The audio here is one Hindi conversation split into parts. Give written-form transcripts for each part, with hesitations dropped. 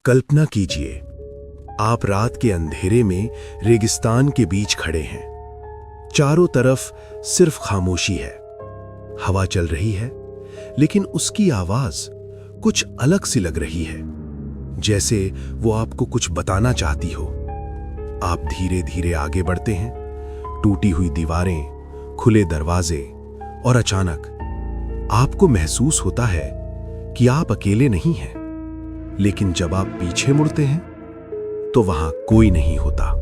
कल्पना कीजिए, आप रात के अंधेरे में रेगिस्तान के बीच खड़े हैं। चारों तरफ सिर्फ खामोशी है। हवा चल रही है, लेकिन उसकी आवाज कुछ अलग सी लग रही है, जैसे वो आपको कुछ बताना चाहती हो। आप धीरे धीरे आगे बढ़ते हैं। टूटी हुई दीवारें, खुले दरवाजे, और अचानक आपको महसूस होता है कि आप अकेले नहीं हैं। लेकिन जब आप पीछे मुड़ते हैं तो वहां कोई नहीं होता।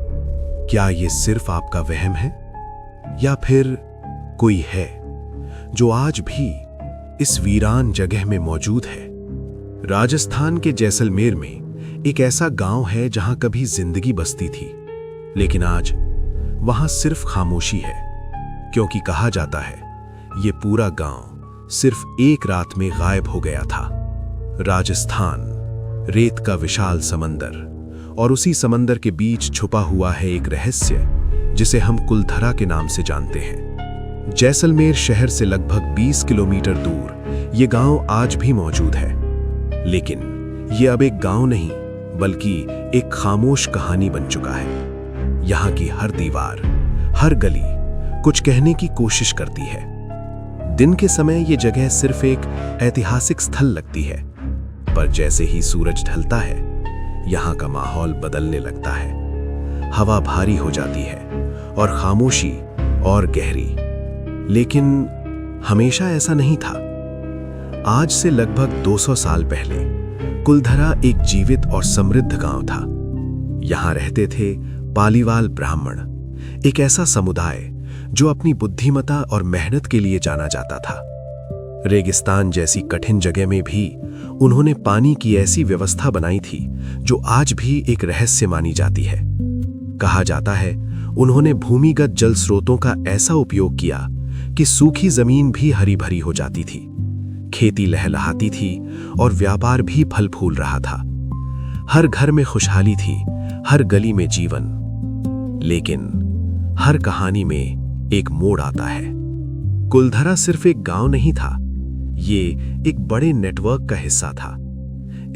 क्या ये सिर्फ आपका वहम है, या फिर कोई है जो आज भी इस वीरान जगह में मौजूद है? राजस्थान के जैसलमेर में एक ऐसा गांव है जहां कभी जिंदगी बसती थी, लेकिन आज वहां सिर्फ खामोशी है, क्योंकि कहा जाता है ये पूरा गांव सिर्फ एक रात में गायब हो गया था। राजस्थान रेत का विशाल समंदर, और उसी समंदर के बीच छुपा हुआ है एक रहस्य जिसे हम कुलधरा के नाम से जानते हैं। जैसलमेर शहर से लगभग 20 किलोमीटर दूर ये गांव आज भी मौजूद है, लेकिन ये अब एक गांव नहीं बल्कि एक खामोश कहानी बन चुका है। यहाँ की हर दीवार, हर गली कुछ कहने की कोशिश करती है। दिन के समय ये जगह सिर्फ एक ऐतिहासिक स्थल लगती है, पर जैसे ही सूरज ढलता है, यहाँ का माहौल बदलने लगता है। हवा भारी हो जाती है और खामोशी और गहरी। लेकिन हमेशा ऐसा नहीं था। आज से लगभग 200 साल पहले कुलधरा एक जीवित और समृद्ध गांव था। यहाँ रहते थे पालीवाल ब्राह्मण, एक ऐसा समुदाय जो अपनी बुद्धिमत्ता और मेहनत के लिए जाना जाता था। रेगिस्तान जैसी कठिन जगह में भी उन्होंने पानी की ऐसी व्यवस्था बनाई थी जो आज भी एक रहस्य मानी जाती है। कहा जाता है उन्होंने भूमिगत जल स्रोतों का ऐसा उपयोग किया कि सूखी जमीन भी हरी भरी हो जाती थी, खेती लहलहाती थी और व्यापार भी फल फूल रहा था। हर घर में खुशहाली थी, हर गली में जीवन। लेकिन हर कहानी में एक मोड़ आता है। कुलधरा सिर्फ एक गांव नहीं था, ये एक बड़े नेटवर्क का हिस्सा था।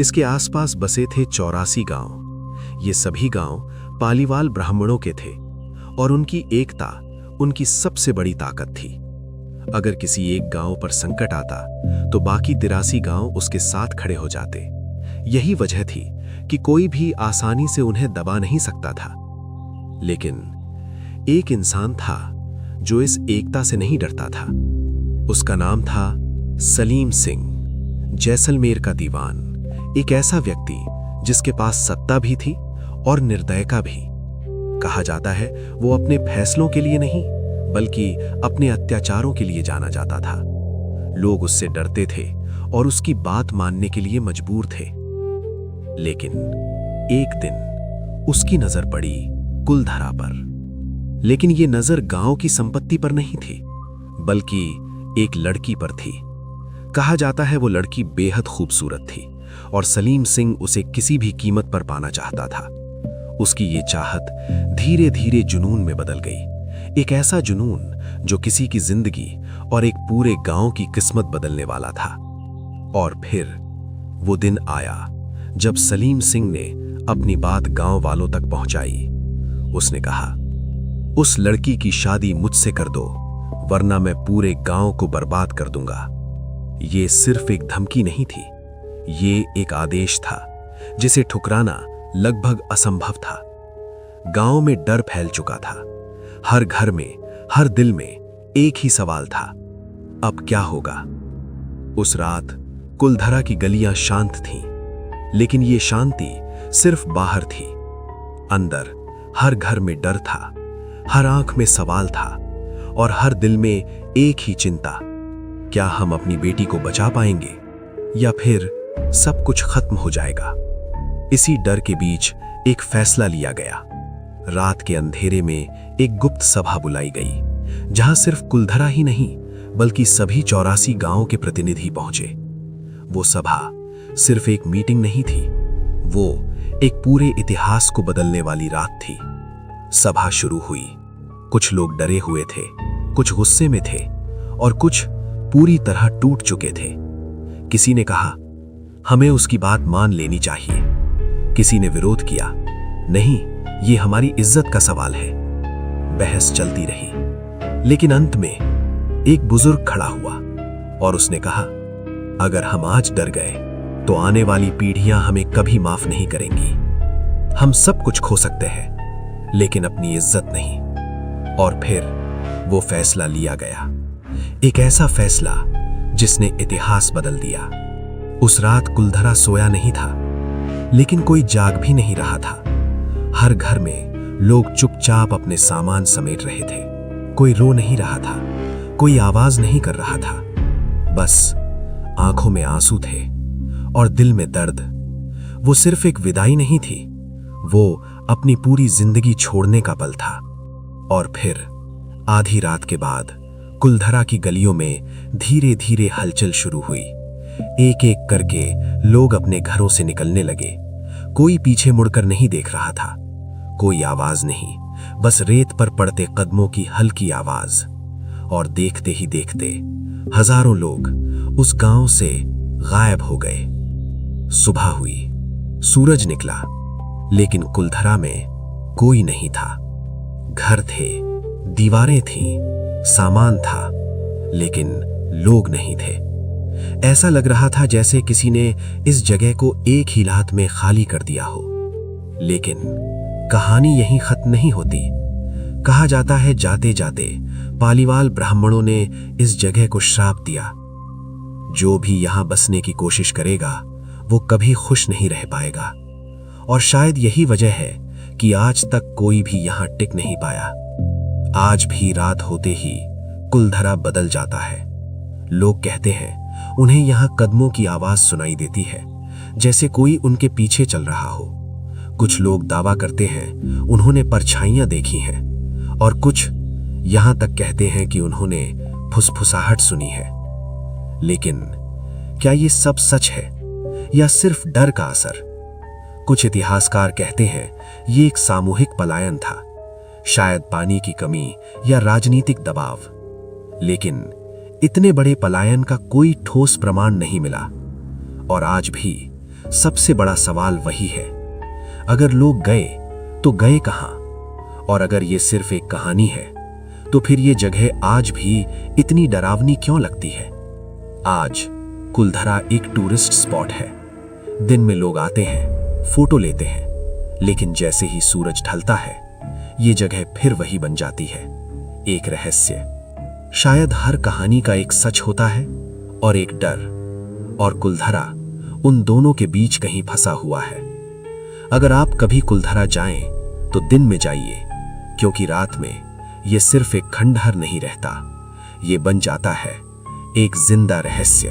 इसके आसपास बसे थे 84 गांव। ये सभी गांव पालीवाल ब्राह्मणों के थे, और उनकी एकता उनकी सबसे बड़ी ताकत थी। अगर किसी एक गांव पर संकट आता तो बाकी 83 गांव उसके साथ खड़े हो जाते। यही वजह थी कि कोई भी आसानी से उन्हें दबा नहीं सकता था। लेकिन एक इंसान था जो इस एकता से नहीं डरता था। उसका नाम था सलीम सिंह, जैसलमेर का दीवान। एक ऐसा व्यक्ति जिसके पास सत्ता भी थी और निर्दयता भी। कहा जाता है वो अपने फैसलों के लिए नहीं बल्कि अपने अत्याचारों के लिए जाना जाता था। लोग उससे डरते थे और उसकी बात मानने के लिए मजबूर थे। लेकिन एक दिन उसकी नजर पड़ी कुलधरा पर। लेकिन ये नजर गांव की संपत्ति पर नहीं थी, बल्कि एक लड़की पर थी। कहा जाता है वो लड़की बेहद खूबसूरत थी और सलीम सिंह उसे किसी भी कीमत पर पाना चाहता था। उसकी ये चाहत धीरे धीरे जुनून में बदल गई, एक ऐसा जुनून जो किसी की जिंदगी और एक पूरे गांव की किस्मत बदलने वाला था। और फिर वो दिन आया जब सलीम सिंह ने अपनी बात गांव वालों तक पहुंचाई। उसने कहा, उस लड़की की शादी मुझसे कर दो, वरना मैं पूरे गांव को बर्बाद कर दूंगा। ये सिर्फ एक धमकी नहीं थी, ये एक आदेश था जिसे ठुकराना लगभग असंभव था। गांव में डर फैल चुका था। हर घर में, हर दिल में एक ही सवाल था, अब क्या होगा? उस रात कुलधरा की गलियां शांत थीं, लेकिन ये शांति सिर्फ बाहर थी। अंदर हर घर में डर था, हर आंख में सवाल था और हर दिल में एक ही चिंता, क्या हम अपनी बेटी को बचा पाएंगे या फिर सब कुछ खत्म हो जाएगा? इसी डर के बीच एक फैसला लिया गया। रात के अंधेरे में एक गुप्त सभा बुलाई गई, जहां सिर्फ कुलधरा ही नहीं बल्कि सभी 84 गांवों के प्रतिनिधि पहुंचे। वो सभा सिर्फ एक मीटिंग नहीं थी, वो एक पूरे इतिहास को बदलने वाली रात थी। सभा शुरू हुई। कुछ लोग डरे हुए थे, कुछ गुस्से में थे और कुछ पूरी तरह टूट चुके थे। किसी ने कहा, हमें उसकी बात मान लेनी चाहिए। किसी ने विरोध किया, नहीं, ये हमारी इज्जत का सवाल है। बहस चलती रही, लेकिन अंत में एक बुजुर्ग खड़ा हुआ और उसने कहा, अगर हम आज डर गए तो आने वाली पीढ़ियां हमें कभी माफ नहीं करेंगी। हम सब कुछ खो सकते हैं, लेकिन अपनी इज्जत नहीं। और फिर वो फैसला लिया गया, एक ऐसा फैसला जिसने इतिहास बदल दिया। उस रात कुलधरा सोया नहीं था, लेकिन कोई जाग भी नहीं रहा था। हर घर में लोग चुपचाप अपने सामान समेट रहे थे। कोई रो नहीं रहा था, कोई आवाज नहीं कर रहा था, बस आंखों में आंसू थे और दिल में दर्द। वो सिर्फ एक विदाई नहीं थी, वो अपनी पूरी जिंदगी छोड़ने का पल था। और फिर आधी रात के बाद कुलधरा की गलियों में धीरे धीरे हलचल शुरू हुई। एक एक करके लोग अपने घरों से निकलने लगे। कोई पीछे मुड़कर नहीं देख रहा था, कोई आवाज नहीं, बस रेत पर पड़ते कदमों की हल्की आवाज। और देखते ही देखते हजारों लोग उस गांव से गायब हो गए। सुबह हुई, सूरज निकला, लेकिन कुलधरा में कोई नहीं था। घर थे, दीवारें थीं, सामान था, लेकिन लोग नहीं थे। ऐसा लग रहा था जैसे किसी ने इस जगह को एक ही रात में खाली कर दिया हो। लेकिन कहानी यहीं खत्म नहीं होती। कहा जाता है जाते जाते पालीवाल ब्राह्मणों ने इस जगह को श्राप दिया। जो भी यहां बसने की कोशिश करेगा वो कभी खुश नहीं रह पाएगा। और शायद यही वजह है कि आज तक कोई भी यहां टिक नहीं पाया। आज भी रात होते ही कुलधरा बदल जाता है। लोग कहते हैं उन्हें यहां कदमों की आवाज सुनाई देती है, जैसे कोई उनके पीछे चल रहा हो। कुछ लोग दावा करते हैं उन्होंने परछाइयां देखी हैं, और कुछ यहां तक कहते हैं कि उन्होंने फुसफुसाहट सुनी है। लेकिन क्या ये सब सच है या सिर्फ डर का असर? कुछ इतिहासकार कहते हैं ये एक सामूहिक पलायन था, शायद पानी की कमी या राजनीतिक दबाव। लेकिन इतने बड़े पलायन का कोई ठोस प्रमाण नहीं मिला। और आज भी सबसे बड़ा सवाल वही है, अगर लोग गए तो गए कहां? और अगर ये सिर्फ एक कहानी है तो फिर ये जगह आज भी इतनी डरावनी क्यों लगती है? आज कुलधरा एक टूरिस्ट स्पॉट है। दिन में लोग आते हैं, फोटो लेते हैं, लेकिन जैसे ही सूरज ढलता है ये जगह फिर वही बन जाती है, एक रहस्य। शायद हर कहानी का एक सच होता है और एक डर, और कुलधरा उन दोनों के बीच कहीं फंसा हुआ है। अगर आप कभी कुलधरा जाएं तो दिन में जाइए, क्योंकि रात में ये सिर्फ एक खंडहर नहीं रहता, ये बन जाता है एक जिंदा रहस्य।